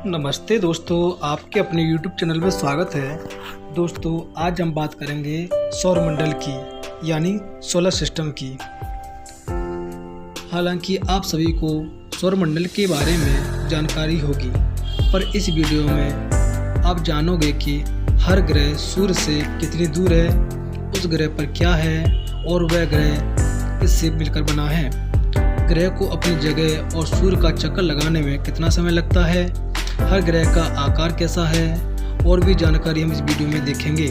नमस्ते दोस्तों, आपके अपने YouTube चैनल में स्वागत है। दोस्तों, आज हम बात करेंगे सौरमंडल की यानी सोलर सिस्टम की। हालांकि आप सभी को सौरमंडल के बारे में जानकारी होगी, पर इस वीडियो में आप जानोगे कि हर ग्रह सूर्य से कितनी दूर है, उस ग्रह पर क्या है और वह ग्रह किससे मिलकर बना है, ग्रह को अपनी जगह और सूर्य का चक्कर लगाने में कितना समय लगता है, हर ग्रह का आकार कैसा है और भी जानकारी हम इस वीडियो में देखेंगे।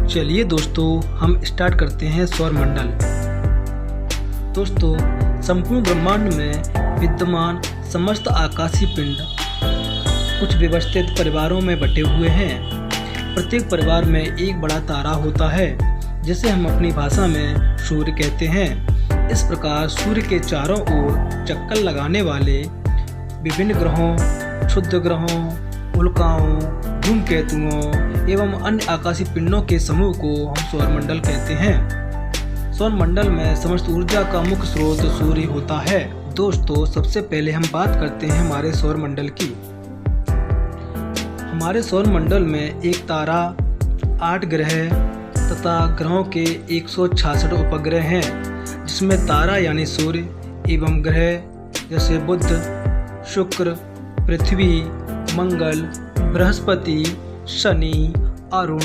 चलिए दोस्तों, हम स्टार्ट करते हैं सौरमंडल। दोस्तों, संपूर्ण ब्रह्मांड में विद्यमान समस्त आकाशीय पिंड कुछ व्यवस्थित परिवारों में बटे हुए हैं। प्रत्येक परिवार में एक बड़ा तारा होता है जिसे हम अपनी भाषा में सूर्य कहते हैं। इस प्रकार सूर्य के चारों ओर चक्कर लगाने वाले विभिन्न ग्रहों, क्षुद्र ग्रहों, उल्काओं, धूमकेतुओं एवं अन्य आकाशीय पिंडों के समूह को हम सौरमंडल कहते हैं। सौरमंडल में समस्त ऊर्जा का मुख्य स्रोत सूर्य होता है। दोस्तों, सबसे पहले हम बात करते हैं हमारे सौरमंडल की। हमारे सौरमंडल में एक तारा, 8 ग्रह तथा ग्रहों के 166 उपग्रह हैं, जिसमें तारा यानी सूर्य एवं ग्रह जैसे बुध, शुक्र, पृथ्वी, मंगल, बृहस्पति, शनि, अरुण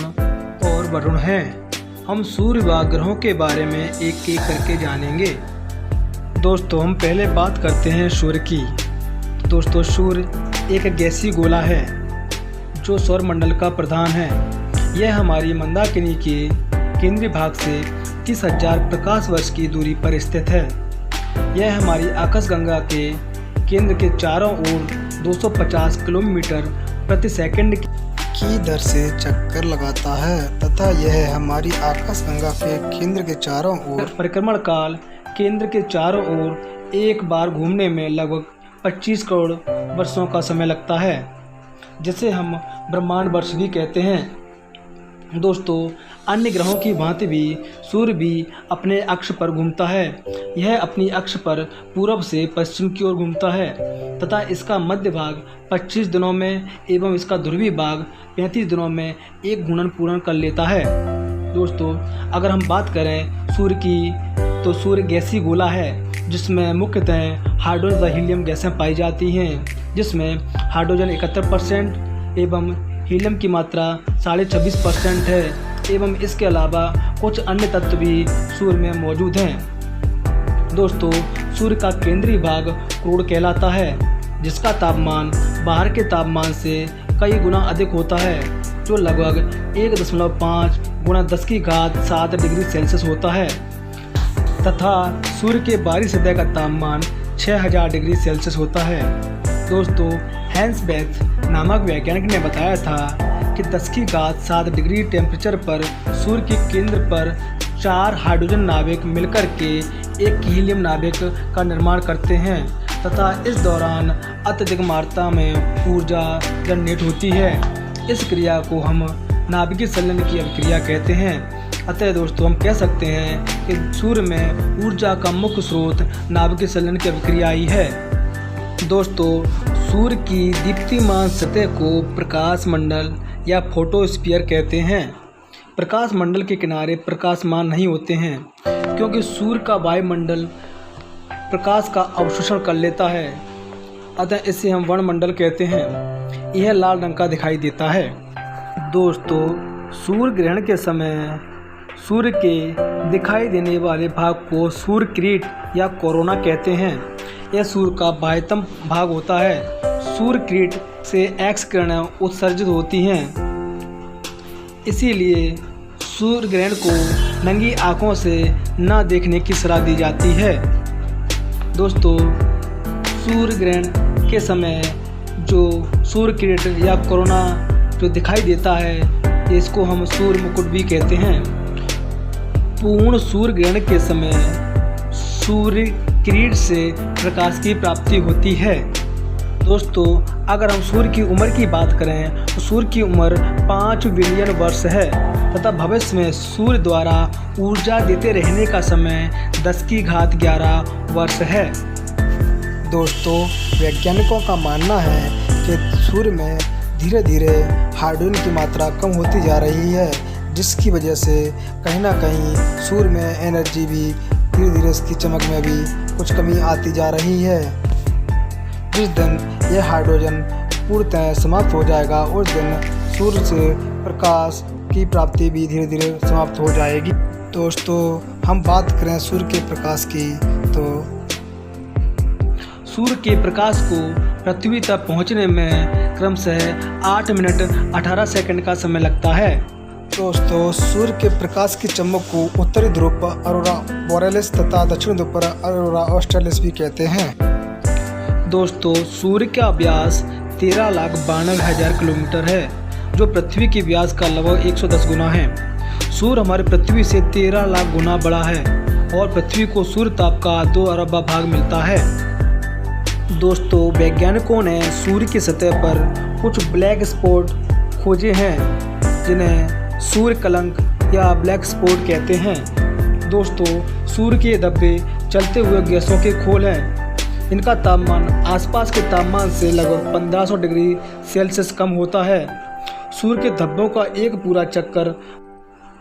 और वरुण हैं। हम सूर्य व ग्रहों के बारे में एक एक करके जानेंगे। दोस्तों, हम पहले बात करते हैं सूर्य की। दोस्तों, सूर्य एक गैसीय गोला है जो सौरमंडल का प्रधान है। यह हमारी मंदाकिनी के केंद्रीय भाग से 30,000 प्रकाश वर्ष की दूरी पर स्थित है। यह हमारी आकाशगंगा के केंद्र के चारों ओर 250 किलोमीटर प्रति सेकंड की दर से चक्कर लगाता है तथा यह हमारी आकाशगंगा के केंद्र के चारों ओर परिक्रमण काल केंद्र के चारों ओर एक बार घूमने में लगभग 25 करोड़ वर्षों का समय लगता है, जिसे हम ब्रह्मांड वर्ष भी कहते हैं। दोस्तों, अन्य ग्रहों की भांति भी सूर्य भी अपने अक्ष पर घूमता है। यह अपनी अक्ष पर पूर्व से पश्चिम की ओर घूमता है तथा इसका मध्य भाग 25 दिनों में एवं इसका ध्रुवीय भाग 35 दिनों में एक घूर्णन पूर्ण कर लेता है। दोस्तों, अगर हम बात करें सूर्य की, तो सूर्य गैसीय गोला है जिसमें मुख्यतः हाइड्रोजन व हीलियम गैसें पाई जाती हैं, जिसमें हाइड्रोजन 71% एवं हीलियम की मात्रा 26.5% है एवं इसके अलावा कुछ अन्य तत्व भी सूर्य में मौजूद हैं। दोस्तों, सूर्य का केंद्रीय भाग क्रोड कहलाता है, जिसका तापमान बाहर के तापमान से कई गुना अधिक होता है, जो लगभग 1.5 गुणा 10⁻7 डिग्री सेल्सियस होता है तथा सूर्य के बाहरी सतह का तापमान 6000 डिग्री सेल्सियस होता है। दोस्तों, हैंस बेथ नामक वैज्ञानिक ने बताया था कि 10⁻7 डिग्री टेम्परेचर पर सूर्य के केंद्र पर 4 हाइड्रोजन नाभिक मिलकर के एक हीलियम नाभिक का निर्माण करते हैं तथा इस दौरान अत्यधिक मात्रा में ऊर्जा जनरेट होती है। इस क्रिया को हम नाभिकीय संलयन की अभिक्रिया कहते हैं। अतः दोस्तों, हम कह सकते हैं कि सूर्य में ऊर्जा का मुख्य स्रोत नाभिकीय संलयन की अभिक्रिया ही है। दोस्तों, सूर्य की दीप्तिमान सतह को प्रकाश मंडल या फोटोस्फीयर कहते हैं। प्रकाश मंडल के किनारे प्रकाशमान नहीं होते हैं, क्योंकि सूर्य का वायुमंडल प्रकाश का अवशोषण कर लेता है। अतः इसे हम वर्णमंडल कहते हैं। यह लाल रंग का दिखाई देता है। दोस्तों, सूर्य ग्रहण के समय सूर्य के दिखाई देने वाले भाग को सूर्य किरीट या कोरोना कहते हैं। यह सूर्य का बाह्यतम भाग होता है। सूर्य किरीट से एक्स किरणें उत्सर्जित होती हैं, इसीलिए सूर्य ग्रहण को नंगी आंखों से न देखने की सलाह दी जाती है। दोस्तों, सूर्य ग्रहण के समय जो सूर्य किरीट या कोरोना जो दिखाई देता है, इसको हम सूर्य मुकुट भी कहते हैं। पूर्ण सूर्य ग्रहण के समय सूर्य किरीट से प्रकाश की प्राप्ति होती है। दोस्तों, अगर हम सूर्य की उम्र की बात करें तो सूर्य की उम्र 5 बिलियन वर्ष है तथा भविष्य में सूर्य द्वारा ऊर्जा देते रहने का समय 10⁻11 वर्ष है। दोस्तों, वैज्ञानिकों का मानना है कि सूर्य में धीरे धीरे हाइड्रोजन की मात्रा कम होती जा रही है, जिसकी वजह से कहीं ना कहीं सूर्य में एनर्जी भी धीरे धीरे इसकी चमक में भी कुछ कमी आती जा रही है। जिस दिन यह हाइड्रोजन पूर्णतः समाप्त हो जाएगा उस दिन सूर्य से प्रकाश की प्राप्ति भी धीरे धीरे समाप्त हो जाएगी। दोस्तों, हम बात करें सूर्य के प्रकाश की, तो सूर्य के प्रकाश को पृथ्वी तक पहुंचने में क्रमशः 8 मिनट 18 सेकंड का समय लगता है। दोस्तों, सूर्य के प्रकाश की चमक को उत्तरी ध्रुव पर अरोरा बोरेलिस तथा दक्षिण ध्रुव पर अरोरा ऑस्ट्रेलिस भी कहते हैं। दोस्तों, सूर्य का व्यास 13,92,000 किलोमीटर है, जो पृथ्वी के व्यास का लगभग 110 गुना है। सूर्य हमारे पृथ्वी से 13 लाख गुना बड़ा है और पृथ्वी को सूर्य ताप का 2 अरब भाग मिलता है। दोस्तों, वैज्ञानिकों ने सूर्य की सतह पर कुछ ब्लैक स्पॉट खोजे हैं, जिन्हें सूर्य कलंक या ब्लैक स्पॉट कहते हैं। दोस्तों, सूर्य के धब्बे चलते हुए गैसों के खोल हैं। इनका तापमान आसपास के तापमान से लगभग 1500 डिग्री सेल्सियस कम होता है। सूर्य के धब्बों का एक पूरा चक्कर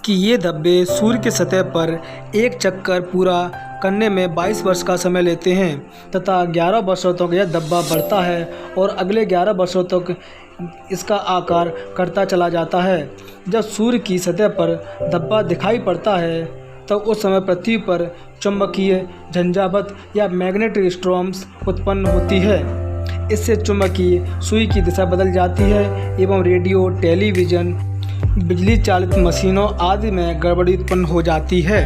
कि ये धब्बे सूर्य की सतह पर एक चक्कर पूरा करने में 22 वर्ष का समय लेते हैं तथा 11 वर्षों तक यह धब्बा बढ़ता है और अगले 11 वर्षों तक इसका आकार करता चला जाता है। जब सूर्य की सतह पर धब्बा दिखाई पड़ता है तब उस समय पृथ्वी पर चुंबकीय झंझावात या मैग्नेटिक स्टॉर्म्स उत्पन्न होती है। इससे चुंबकीय सुई की दिशा बदल जाती है एवं रेडियो, टेलीविज़न, बिजली चालित मशीनों आदि में गड़बड़ी उत्पन्न हो जाती है।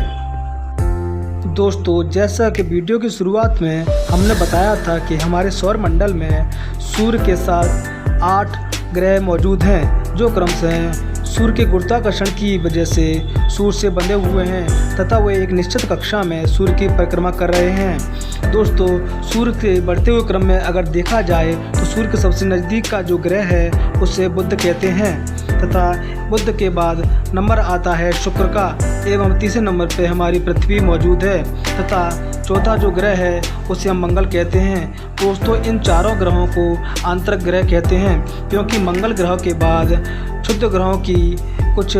दोस्तों, जैसा कि वीडियो की शुरुआत में हमने बताया था कि हमारे सौर मंडल में सूर्य के साथ 8 ग्रह मौजूद हैं, जो क्रमशः सूर्य के गुरुत्वाकर्षण की वजह से सूर्य से बंधे हुए हैं तथा वे एक निश्चित कक्षा में सूर्य की परिक्रमा कर रहे हैं। दोस्तों, सूर्य के बढ़ते हुए क्रम में अगर देखा जाए तो सूर्य के सबसे नज़दीक का जो ग्रह है उसे बुध कहते हैं तथा बुध के बाद नंबर आता है शुक्र का एवं तीसरे नंबर पे हमारी पृथ्वी मौजूद है तथा चौथा जो ग्रह है उसे हम मंगल कहते हैं। दोस्तों, इन चारों ग्रहों को आंतरिक ग्रह कहते हैं क्योंकि मंगल ग्रह के बाद क्षुद्र ग्रहों की कुछ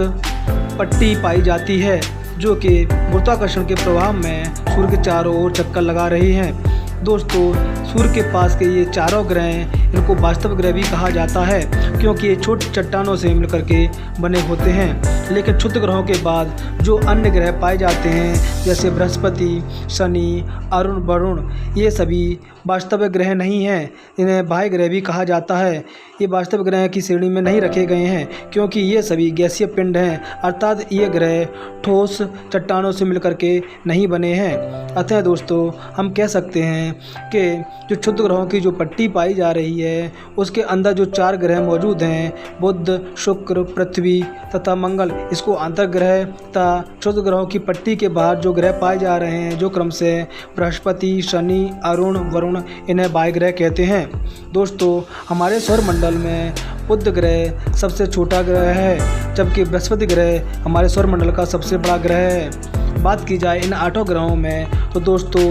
पट्टी पाई जाती है जो कि गुरुत्वाकर्षण के प्रभाव में सूर्य के चारों ओर चक्कर लगा रही हैं। दोस्तों, सूर्य के पास के ये चारों ग्रह इनको वास्तविक ग्रह भी कहा जाता है क्योंकि ये छोटी चट्टानों से मिलकर के बने होते हैं। लेकिन क्षुद्र ग्रहों के बाद जो अन्य ग्रह पाए जाते हैं जैसे बृहस्पति, शनि, अरुण, वरुण, ये सभी वास्तविक ग्रह नहीं हैं। इन्हें बाह्य ग्रह भी कहा जाता है। ये वास्तविक ग्रह की श्रेणी में नहीं रखे गए हैं क्योंकि ये सभी गैसीय पिंड हैं, अर्थात ये ग्रह ठोस चट्टानों से मिलकर के नहीं बने हैं। अतः दोस्तों, हम कह सकते हैं कि जो क्षुद्र ग्रहों की जो पट्टी पाई जा रही है उसके अंदर जो 4 ग्रह मौजूद हैं, बुध, शुक्र, पृथ्वी तथा मंगल, इसको आंतरिक ग्रह तथा क्षुद्र ग्रहों की पट्टी के बाहर जो ग्रह पाए जा रहे हैं जो क्रम से बृहस्पति, शनि, अरुण, वरुण, इन्हें बाह्य ग्रह कहते हैं। दोस्तों, हमारे सौर मंडल में बुध ग्रह सबसे छोटा ग्रह है जबकि बृहस्पति ग्रह हमारे सौर मंडल का सबसे बड़ा ग्रह है। बात की जाए इन 8 ग्रहों में तो दोस्तों,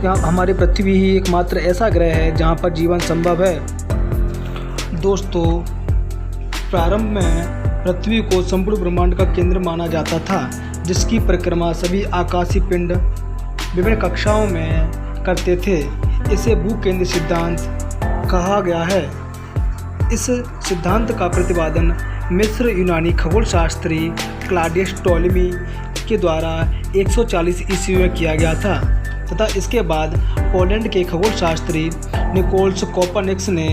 यहाँ हमारी पृथ्वी ही एकमात्र ऐसा ग्रह है जहाँ पर जीवन संभव है। दोस्तों, प्रारंभ में पृथ्वी को संपूर्ण ब्रह्मांड का केंद्र माना जाता था, जिसकी परिक्रमा सभी आकाशीय पिंड विभिन्न कक्षाओं में करते थे। इसे भूकेंद्र सिद्धांत कहा गया है। इस सिद्धांत का प्रतिपादन मिस्र यूनानी खगोलशास्त्री क्लॉडियस टॉलेमी के द्वारा 140 ईस्वी में किया गया था तथा इसके बाद पोलैंड के खगोलशास्त्री निकोलस कोपरनिकस ने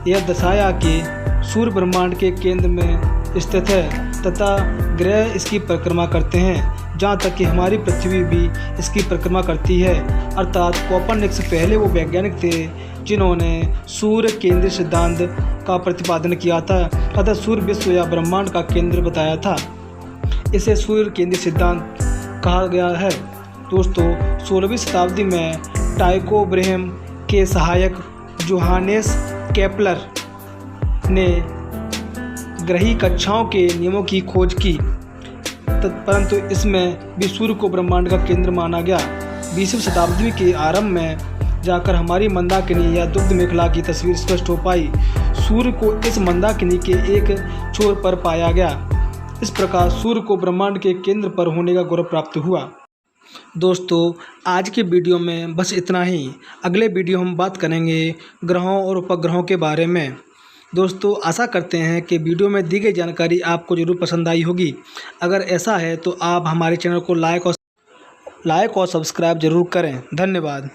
यह दर्शाया कि सूर्य ब्रह्मांड के केंद्र में स्थित है तथा ग्रह इसकी परिक्रमा करते हैं, जहाँ तक कि हमारी पृथ्वी भी इसकी परिक्रमा करती है। अर्थात कोपरनिकस पहले वो वैज्ञानिक थे जिन्होंने सूर्य केंद्रीय सिद्धांत का प्रतिपादन किया था अतः सूर्य विश्व या ब्रह्मांड का केंद्र बताया था। इसे सूर्य केंद्रीय सिद्धांत कहा गया है। दोस्तों, 16वीं शताब्दी में टाइको ब्रेहम के सहायक जोहानेस केपलर ने ग्रही कक्षाओं के नियमों की खोज की, परंतु इसमें भी सूर्य को ब्रह्मांड का केंद्र माना गया। 20वीं शताब्दी के आरंभ में जाकर हमारी मंदाकिनी या दुग्ध मेखला की तस्वीर स्पष्ट हो पाई। सूर्य को इस मंदाकिनी के एक छोर पर पाया गया। इस प्रकार सूर्य को ब्रह्मांड के केंद्र पर होने का गौरव प्राप्त हुआ। दोस्तों, आज के वीडियो में बस इतना ही। अगले वीडियो हम बात करेंगे ग्रहों और उपग्रहों के बारे में। दोस्तों, आशा करते हैं कि वीडियो में दी गई जानकारी आपको ज़रूर पसंद आई होगी। अगर ऐसा है तो आप हमारे चैनल को लाइक और सब्सक्राइब ज़रूर करें। धन्यवाद।